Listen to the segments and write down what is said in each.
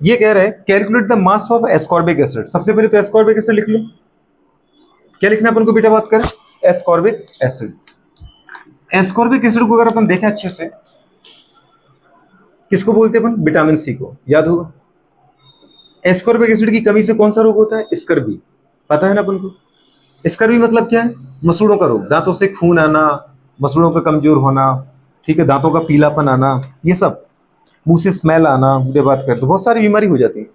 ये कह रहे हैं calculate the mass of ascorbic acid. सबसे पहले तो एस्कॉर्बिक एसिड लिख लो। क्या लिखना है अपन को बेटा, बात करें एस्कॉर्बिक एसिड। एस्कॉर्बिक एसिड को अगर अपन देखें अच्छे से, किसको बोलते हैं अपन, विटामिन सी को, याद होगा। एस्कॉर्बिक एसिड की कमी से कौन सा रोग होता है, स्कर्वी, पता है ना अपन को। स्कर्वी मतलब क्या है, मसूड़ों का रोग, दांतों से खून आना, मसूड़ों का कमजोर होना, ठीक है, दांतों का पीलापन आना, ये सब, मुंह से स्मेल आना, गुड़े बात करें तो बहुत सारी बीमारी हो जाती है।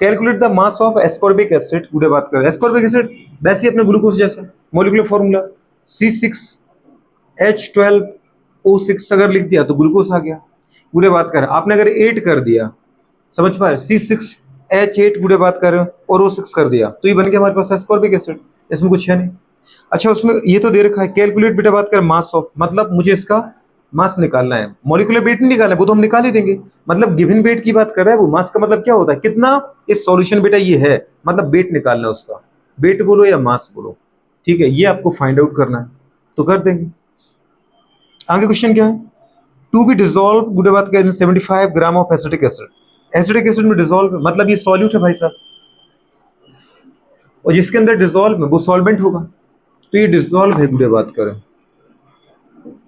Calculate the mass of ascorbic acid, गुड़े बात करें एस्कॉर्बिक एसिड वैसे ही अपने ग्लूकोज जैसा मॉलिक्यूलर फॉर्मूला C6H12O6 अगर लिख दिया तो ग्लूकोज आ गया। गुड़े बात करें आपने अगर 8 कर दिया, समझ पा रहे, C6H8 गुड़े बात कर और O6 कर दिया तो ये बन गया हमारे पास एस्कॉर्बिक एसिड, इसमें कुछ है नहीं। अच्छा उसमें ये तो दे रखा है कैलकुलेट बेटा बात कर मास ऑफ, मतलब मुझे इसका मास निकालना है, मॉलिक्यूलर वेट नहीं निकालना है, वो तो हम निकाल ही देंगे। मतलब गिवन वेट की बात कर रहा है वो, मास का मतलब क्या होता है, कितना इस सॉल्यूशन बेटा ये है, मतलब वेट निकालना है उसका, वेट बोलो या मास बोलो, ठीक है, ये आपको फाइंड आउट करना है तो कर देंगे। आगे क्वेश्चन क्या है, टू बी डिजोल्व गुड बात कर 75 gram of acetic acid. Acidic acid में डिजोल्व मतलब ये सॉल्यूट है भाई साहब, और जिसके अंदर डिजोल्व है वो सॉल्वेंट होगा, तो ये डिजोल्व है गुड बात करें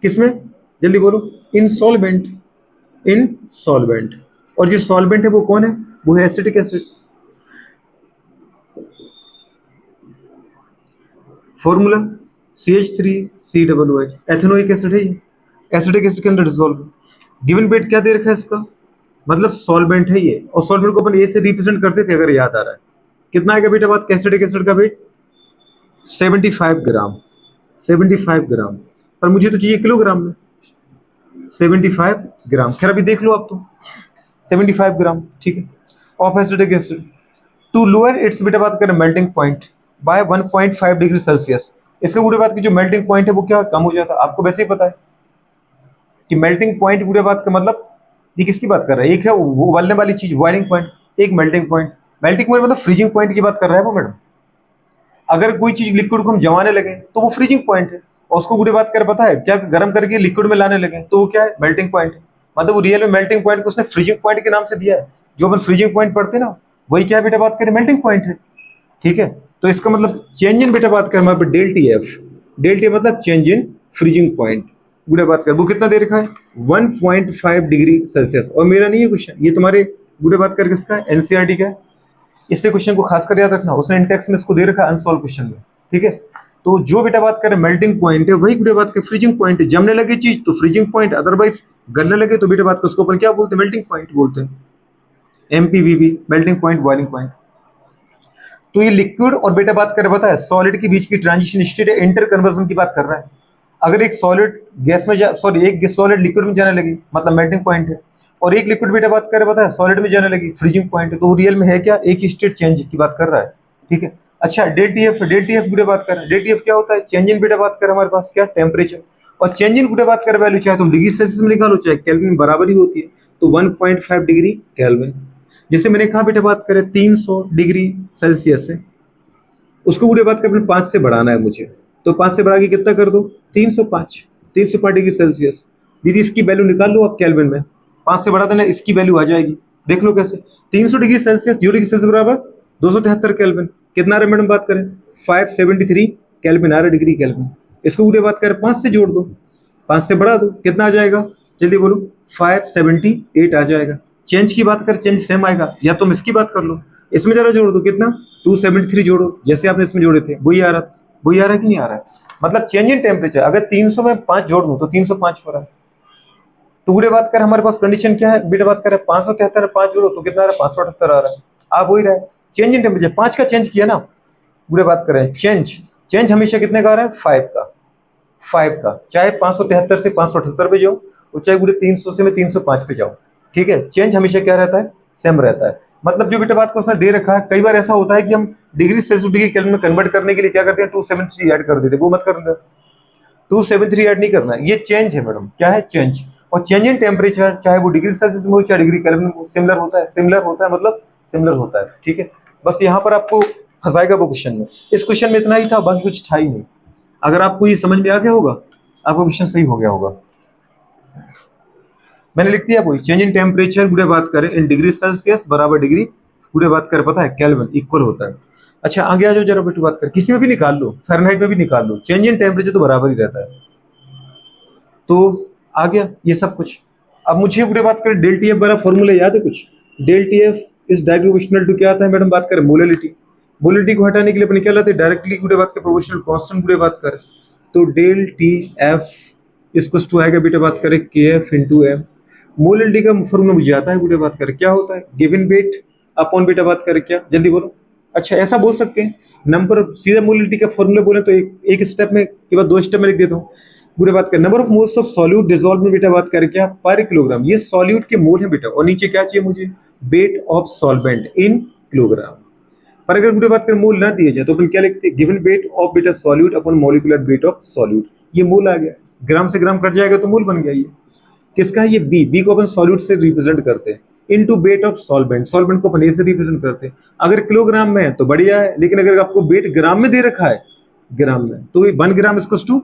किसमें, जल्दी बोलो, इन सॉल्वेंट, इन सॉल्वेंट, और जो सॉल्वेंट है वो कौन है, वो है acetic acid. Formula CH3COOH, ethanoic acid है ये, एसिडिक एसिड के अंदर डिसॉल्व। गिवन वेट क्या दे रखा है इसका, मतलब सॉल्वेंट है ये, और सॉल्वेंट को अपन ए से रिप्रेजेंट करते थे अगर याद आ रहा है। कितना आएगा बेटा बात, एसिडिक एसिड का वेट 75 ग्राम, 75 ग्राम, पर मुझे तो चाहिए किलोग्राम में, 75 ग्राम, खैर अभी देख लो आप तो 75 ग्राम, ठीक है, of acidic acid to lower its बेटा बात करें melting point by 1.5 degree Celsius. इसका बूढ़े बात की जो मेल्टिंग पॉइंट है वो क्या कम हो जाता है, आपको वैसे ही पता है कि मेल्टिंग पॉइंट बूढ़े बात का मतलब, ये किसकी बात कर रहा है, एक है वो उबलने वाली चीज बॉइलिंग पॉइंट, एक मेल्टिंग पॉइंट। मेल्टिंग पॉइंट मतलब फ्रीजिंग पॉइंट की बात कर रहा है वो मैडम। अगर कोई चीज लिक्विड को हम जमाने लगे तो वो फ्रीजिंग पॉइंट है, और उसको बूढ़े बात कर पता है क्या, गर्म करके लिक्विड में लाने लगे तो वो क्या है, मेल्टिंग पॉइंट है। मतलब वो रियल में मेल्टिंग पॉइंट को उसने फ्रीजिंग पॉइंट के नाम से दिया है, जो अपन फ्रीजिंग पॉइंट पढ़ते हैं ना, वही क्या बेटा बात करें मेल्टिंग पॉइंट है, ठीक है। तो इसका मतलब चेंज इन बेटा बात कर हमारे पे del T F, delta मतलब चेंज इन फ्रीजिंग पॉइंट, गुड़े बात कर वो कितना दे रखा है 1.5 डिग्री सेल्सियस, और मेरा नहीं है क्वेश्चन, ये तुम्हारे गुड़े बात कर किसका है, एनसीईआरटी का है, इसलिए क्वेश्चन को खासकर याद रखना, उसने इंटेक्स में इसको दे रखा है अनसॉल्व क्वेश्चन में, ठीक है। तो जो बेटा बात करें मेल्टिंग पॉइंट है वही गुड़े बात कर फ्रीजिंग पॉइंट है, जमने लगे चीज तो फ्रीजिंग पॉइंट, अदरवाइज गलने लगे तो बेटा बात कर उसको अपन क्या बोलते हैं, मेल्टिंग पॉइंट बोलते हैं, एमपीवीबी, मेल्टिंग पॉइंट, बॉइलिंग पॉइंट। तो ये लिक्विड और बेटा बात कर पता है सॉलिड के बीच की ट्रांजिशन स्टेट है, इंटर कन्वर्जन की बात कर रहा है। अगर एक सॉलिड गैस में सॉरी एक सॉलिड लिक्विड में जाने लगी मतलब मेल्टिंग पॉइंट है, और एक लिक्विड बेटा बात कर पता है सॉलिड में जाने लगी फ्रीजिंग पॉइंट है, तो वो रियल में है क्या, एक ही स्टेट चेंज की बात कर रहा है, ठीक है। अच्छा del T F, del T F बेटा बात कर, डेल टी एफ क्या होता है, चेंज इन बेटा बात कर हमारे पास क्या टेम्परेचर, और चेंज इन बेटा बात कर वैल्यू चाहे तुम डिग्री सेल्सियस में निकालो चाहे केल्विन बराबर ही होती है, तो 1.5 डिग्री केल्विन। जैसे मैंने कहा बेटा बात करें 300 डिग्री सेल्सियस है, उसको पूरे बात कर 5 से बढ़ाना है मुझे, तो 5 से बढ़ा के कितना कर दो 305, 305 डिग्री सेल्सियस। दीदी इसकी वैल्यू निकाल लो आप केल्विन में, 5 से बढ़ा देना इसकी वैल्यू आ जाएगी, देख लो कैसे, 300 डिग्री सेल्सियस 0 डिग्री सेल्सियस बराबर 273 केल्विन, कितना आ रहा है मैडम बात करें 573 केल्विन आ रहा है डिग्री केल्विन। इसको पूरे बात करें 5 से जोड़ दो, 5 से बढ़ा दो, कितना आ जाएगा जल्दी बोलो 578 आ जाएगा। चेंज की बात कर चेंज सेम आएगा, या तुम इसकी बात कर लो, इसमें जरा जोड़ दो कितना 273 जोड़ो, जैसे आपने इसमें जोड़े थे वही आ रहा, वही आ रहा है कि नहीं आ रहा है, मतलब चेंज इन टेम्परेचर अगर 300 में 5 जोड़ दूं तो 305 हो रहा है। तो बुरे बात कर हमारे पास कंडीशन क्या है बेटा बात कर 573 5 जोड़ो तो कितना आ रहा है 578 आ रहा है, आप वही रहा है चेंज इन टेम्परेचर 5 का चेंज किया ना, बुरे बात करें चेंज, चेंज हमेशा कितने का आ रहा है 5 का, 5 का, चाहे 573 से 578 पे जाओ और चाहे पूरे 300 से मैं 305 पे जाऊं, ठीक है, चेंज हमेशा क्या रहता है सेम रहता है। मतलब जो बेटा बात को उसने दे रखा है, कई बार ऐसा होता है कि हम डिग्री सेल्सियस डिग्री केल्विन में कन्वर्ट करने के लिए क्या करते हैं 273 ऐड कर देते हैं, वो मत करना, 273 ऐड नहीं करना, ये चेंज है मैडम, क्या है चेंज, और चेंज इन टेम्परेचर चाहे वो डिग्री सेल्सियस में हो चाहे डिग्री केल्विन में सिमिलर होता है, सिमिलर होता है मतलब सिमिलर होता है, ठीक है। बस यहाँ पर आपको फंसाएगा वो क्वेश्चन में, इस क्वेश्चन में इतना ही था, बाकी कुछ था ही नहीं। अगर आपको ये समझ में आ गया होगा आपका क्वेश्चन सही हो गया होगा। मैंने लिख दिया वही, चेंज इन टेम्परेचर गुड़े बात करें इन डिग्री सेल्सियस बराबर डिग्री गुड़े बात करें पता है केल्विन इक्वल होता है। अच्छा आगे आ जाओ जरा बेटू बात कर, किसी में भी निकाल लो, फ़ारेनहाइट में भी निकाल लो, चेंज इन टेम्परेचर तो बराबर ही रहता है। तो आ गया ये सब कुछ। अब मुझे गुड़े बात करें डेल टी एफ वाला फॉर्मूला याद है कुछ? Del T F is directly proportional to क्या आता है मैडम? बात करें मोलैलिटी। मोलैलिटी को हटाने के लिए अपन क्या लाते हैं? डायरेक्टली गुड़े बात करें प्रोपोर्शनल कांस्टेंट गुड़े बात करें तो डेल टी एफ इसको टू आएगा बेटा बात करें के एफ इंटू एम। मोलैलिटी का फॉर्मूला मुझे आता है गुड़े बात करें क्या होता है? गिवन वेट अपॉन बेटा बात करें क्या, जल्दी बोलो। अच्छा ऐसा बोल सकते हैं नंबर सीधा मोलैलिटी का फॉर्मूला बोले तो एक स्टेप में के बाद 2 स्टेप में लिख देता हूँ। पूरे बात कर number of moles of solute dissolve में बेटा बात करें क्या पर किलोग्राम, ये सॉल्यूट के मोल है बेटा, और नीचे क्या चाहिए मुझे? Weight of solvent in kilogram. पर अगर बेटा बात करें मोल ना दिए जाए तो अपन क्या लिखते हैं? गिवन वेट ऑफ बेटा solute upon molecular weight of solute. ये मोल आ गया, ग्राम से ग्राम कट जाएगा तो मोल बन गया। ये किसका है? ये बी को अपन सॉल्यूट से रिप्रेजेंट करते हैं into weight of solvent, solvent को अपन ए से रिप्रेजेंट करते हैं। अगर किलोग्राम में है तो बढ़िया है, लेकिन अगर आपको वेट ग्राम में दे रखा है ग्राम में तो 1 ग्राम इक्वल्स टू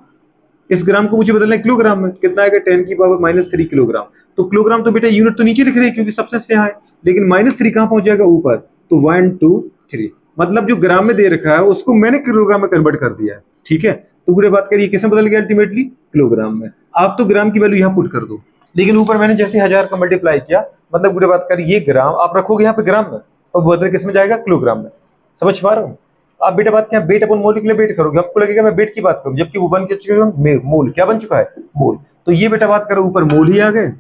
इस ग्राम को मुझे बदलना है किलोग्राम में, कितना आएगा? 10 की पावर -3 किलोग्राम। तो किलोग्राम तो बेटा यूनिट तो नीचे लिख रहे हैं क्योंकि सबसे यहाँ है, लेकिन -3 कहाँ पहुंच जाएगा? ऊपर। तो 1 2 3 मतलब जो ग्राम में दे रखा है उसको मैंने किलोग्राम में कन्वर्ट कर दिया है। ठीक है, तो पूरे बात करिए किसमें बदल गया अल्टीमेटली? किलोग्राम में। आप तो ग्राम की वैल्यू यहाँ पुट कर दो, लेकिन ऊपर मैंने जैसे 1000 का मल्टीप्लाई किया मतलब पूरे बात करिए ये ग्राम आप रखोगे यहाँ पे ग्राम में और बदल किस में जाएगा? किलोग्राम में। समझ पा रहे हो? आप बेटा बात क्या वेट अपन मोलिकुलर वेट करोगे, आपको लगेगा मैं वेट की बात करूं, जबकि वो बन के चुके हैं मोल। क्या बन चुका है? मोल। तो ये बेटा बात करो ऊपर मोल ही आ गए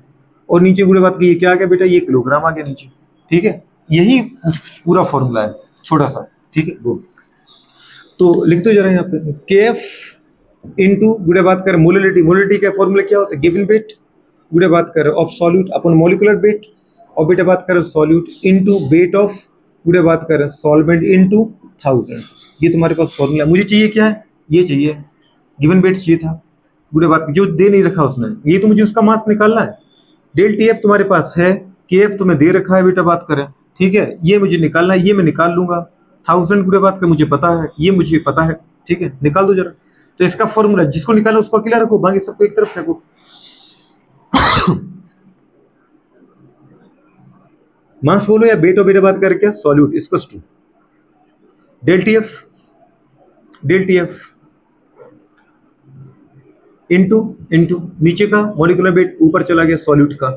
और नीचे पूरे बात की ये क्या आ गया बेटा? ये किलोग्राम आ गया नीचे। ठीक है, यही पूरा फॉर्मूला है छोटा सा। ठीक है, वो तो लिख दो जरा यहाँ पे के एफ इंटू गुड़े बात करें मोलिलिटी। मोलिलिटी का फॉर्मूला क्या होता है? गिवन वेट गुड़े बात करें of solute upon molecular weight, और बेटा बात करें सॉल्यूट इनटू वेट ऑफ गुड़े बात करें सॉल्वेंट इनटू 1000। ये तुम्हारे पास फॉर्मूला है। मुझे चाहिए क्या है? ये चाहिए गिवन वेट चाहिए था गुड़े बात जो दे नहीं रखा उसने, ये तो मुझे उसका मास निकालना है। डेल टी एफ तुम्हारे पास है, के एफ तुम्हें दे रखा है बेटा बात करें। ठीक है, ये मुझे निकालना है, ये मैं निकाल लूंगा। 1000 गुड़े बात कर मुझे पता है, ये मुझे पता है। ठीक है, निकाल दो जरा। तो इसका फॉर्मूला जिसको निकाला उसको अकेला रखो, बाकी सबको एक तरफ फेंको। मास बोलो या बेटो बेटा बात करके क्या? Solute equals to del T F into नीचे का मॉलिक्यूलर वेट ऊपर चला गया सॉल्यूट का,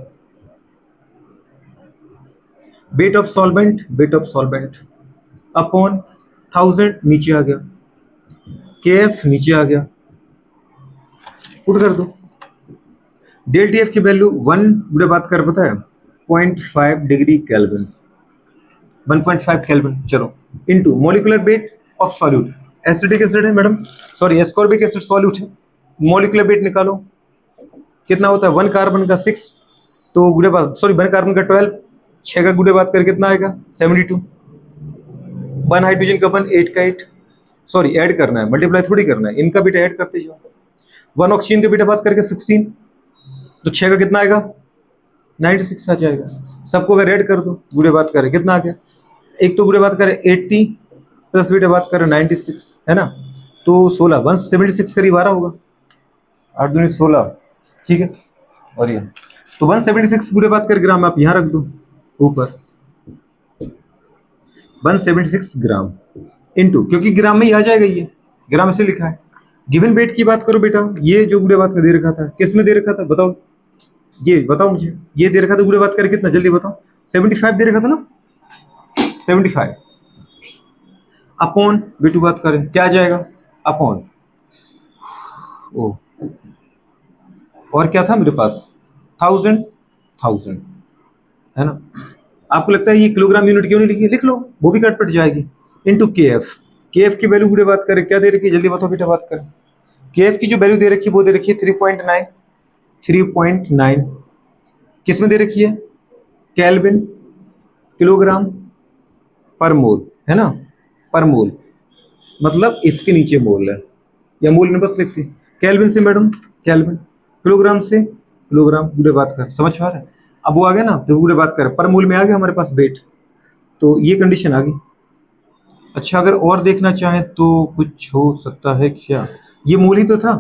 वेट ऑफ सॉल्वेंट अपॉन 1000 नीचे आ गया, के एफ नीचे आ गया, पुट कर दो। डेल टी एफ की वैल्यू 1 बुढ़े बात कर पता है 0.5 डिग्री केल्विन, 1.5 केल्विन। चलो into molecular weight of solute, acidic acid है madam, sorry ascorbic acid solute है। मॉलिक्यूलर वेट निकालो कितना होता है? 1 कार्बन का 6, तो गुड़े बात सॉरी 1 कार्बन का 12, 6 का गुड़े बात कर कितना आएगा? 72। 1 हाइड्रोजन का 1, 8 का 8, सॉरी ऐड करना है मल्टीप्लाई थोड़ी करना है, इनका बेटा ऐड करते जाओ। 1 ऑक्सीजन का बेटा बात करके 16, तो 6 का कितना आएगा? 96 आ जाएगा। सबको अगर ऐड कर दो गुड़े बात करें कितना आ गया? एक तो गुड़े बात करें 80 प्लस बेटा बात करें 96 है ना, तो 16 176 करीब आ रहा होगा, 8 दूनी 16। ठीक है, और ये तो 176 गुड़े बात कर ग्राम आप यहाँ रख दो ऊपर, 176 ग्राम इनटू, क्योंकि ग्राम में ही आ जाएगा, ये ग्राम से लिखा है। गिवन वेट की बात करो बेटा, ये जो गुड़े बात में दे रखा था किस में दे रखा था बताओ? ये बताओ मुझे, ये दे रखा था गुड़े बात कर कितना, जल्दी बताओ। 75 दे रखा था ना, 75 अपॉन बेटू बात करें क्या आ जाएगा? अपॉन ओ और क्या था मेरे पास? 1000 है ना। आपको लगता है ये किलोग्राम यूनिट क्यों नहीं लिखी? लिख लो, वो भी कट पट जाएगी। इनटू के एफ की वैल्यू गुड़े बात करें क्या दे रखी है? जल्दी बताओ बेटा बात करें। के एफ की जो वैल्यू दे रखी है वो दे रखी है 3.9 किस में दे रखी है? केल्विन किलोग्राम पर मोल है ना, पर मोल मतलब इसके नीचे मोल है, या मोल ने बस लिखती केल्विन से मैडम, केल्विन किलोग्राम से किलोग्राम गुड़े बात कर, समझ पा रहे हैं? अब वो आ गया ना, तो गुड़े बात कर पर मोल में आ गया हमारे पास वेट, तो ये कंडीशन आ गई। अच्छा अगर और देखना चाहें तो कुछ हो सकता है क्या? ये मोल ही तो था,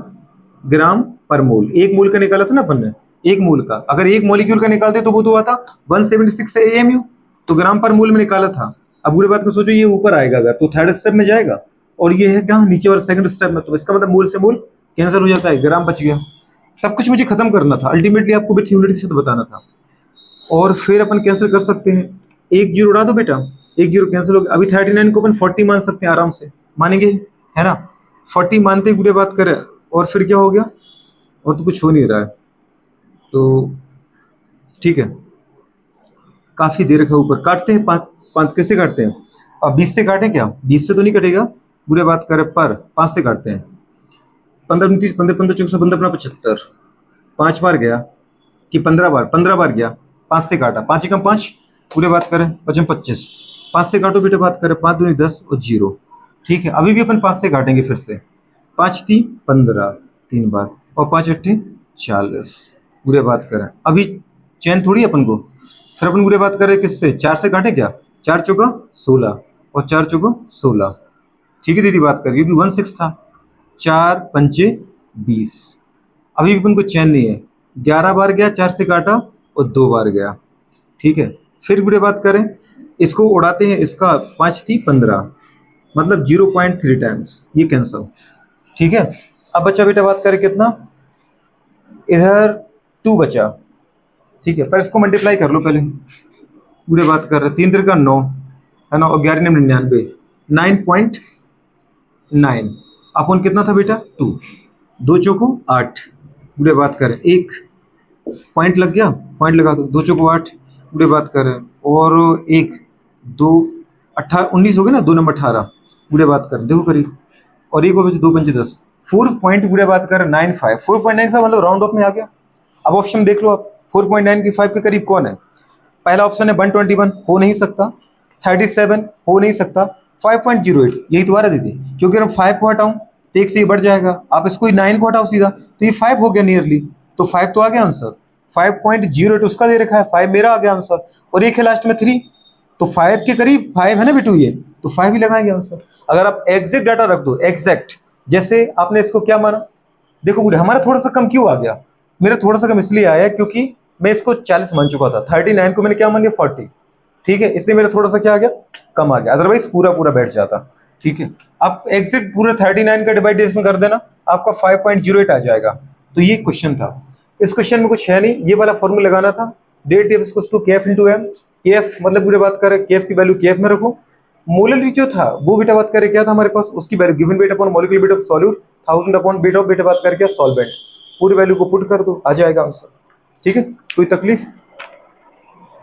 ग्राम पर मोल, 1 मोल का निकाला था ना अपन ने, एक मोल का। अगर एक मॉलिक्यूल का निकालते तो वो तो आता 176 AMU, तो ग्राम पर मोल में निकाला था। अब पूरी बात को सोचो, ये ऊपर आएगा अगर तो थर्ड स्टेप में जाएगा, और ये है कहाँ, नीचे वाला सेकंड स्टेप में, तो इसका मतलब मोल से मोल कैंसिल हो जाता है, ग्राम बच गया। सब कुछ मुझे खत्म करना था, अल्टीमेटली आपको विथ यूनिट के साथ बताना था। और फिर अपन कैंसिल कर सकते हैं, एक जीरो उड़ा दो बेटा, एक जीरो कैंसिल हो गया। अभी 39 को अपन 40 मान सकते हैं आराम से, मानेंगे, है ना। 40 मानते ही पूरे बात करें, और फिर क्या हो गया, और तो कुछ हो नहीं रहा है, तो ठीक है। काफी देर रखा ऊपर, काटते हैं, पाँच पाँच किससे काटते हैं, अब 20 से काटें क्या, 20 से तो नहीं कटेगा, पूरे बात करें पर 5 से काटते हैं। 15 29 15 15 14 15 अपना 75, 5 बार गया कि 15 बार गया, 5 से काटा, 5 एकम 5, पूरे बात करें 25, 5 से काटो बेटे, बात करें 5 दूनी 10 और जीरो। ठीक है, अभी भी अपन 5 से काटेंगे फिर से, 5 3 15 3 बार, और 5 8 40, पूरे बात करें। अभी चैन थोड़ी अपन को, फिर अपन पूरे बात करें किससे, 4 से काटे क्या, 4 चौका 16 और 4 चौका 16। ठीक है दीदी, बात करें क्योंकि 16 था, 4 पंचे 20। अभी भी अपन को चैन नहीं है, 11 बार गया, 4 से काटा और 2 बार गया। ठीक है, फिर बुरे बात करें, इसको उड़ाते हैं, इसका 5 थी 15, मतलब 0.3 टाइम्स ये कैंसल। ठीक है, अब बचा बेटा बात करें कितना, इधर 2 बचा। ठीक है, पर इसको मल्टीप्लाई कर लो पहले, पूरे बात कर रहे, 3 3 का 9 है ना, और 11 99, 9.9 अपन कितना था बेटा 2, 2 चौको 8, पूरे बात करें, एक पॉइंट लग गया, पॉइंट लगा दो, 2 चौको 8, पूरे बात करें, और एक 2 18 19 हो गए ना, 2 नंबर 18, पूरे बात करें, देखो करीब, और एक हो बचे 2 पंचे 10, 4 पॉइंट पूरे बात करें 95, 4.95 मतलब राउंड ऑफ में आ गया। अब ऑप्शन देख लो आप, 4.95 के करीब कौन है, पहला ऑप्शन है 121, हो नहीं सकता, 37 हो नहीं सकता, 5.08 यही तुम्हारा दीदी, क्योंकि अगर 5 को हटाऊं तो एक से ही बढ़ जाएगा, आप इसको 9 को हटाओ सीधा तो ये 5 हो गया नियरली, तो 5 तो आ गया आंसर, 5.08 उसका दे रखा है, 5 मेरा आ गया आंसर, और एक है लास्ट में 3, तो 5 के करीब 5 है ना बेटू ये, तो 5 ही लगाएंगे आंसर। अगर आप एग्जैक्ट डाटा रख दो, एग्जैक्ट, जैसे आपने इसको क्या माना, देखो पूरे हमारा थोड़ा सा कम क्यों आ गया, मेरा थोड़ा सा कम इसलिए आया क्योंकि मैं इसको 40 मान चुका था, 39 को मैंने क्या मान लिया 40। ठीक है, इसलिए मेरा थोड़ा सा क्या आ गया, कम आ गया, अदरवाइज पूरा पूरा बैठ जाता। ठीक है, आप एग्जैक्ट पूरा 39 का डिवाइड इसमें कर देना, आपका 5.08 आ जाएगा। तो ये क्वेश्चन था, इस क्वेश्चन में कुछ है नहीं, ये वाला फॉर्मूला लगाना था, that is equal to KF into M, KF मतलब पूरे बात करें केएफ की वैल्यू केएफ में रखो, मोलरिटी जो था वो बेटा बात करें क्या था हमारे पास, उसकी value given weight upon molecular weight of solute 1000 upon weight of बेटा बात करके सॉल्वेंट, पूरी वैल्यू को पुट कर दो, आ जाएगा आंसर। ठीक है, कोई तकलीफ।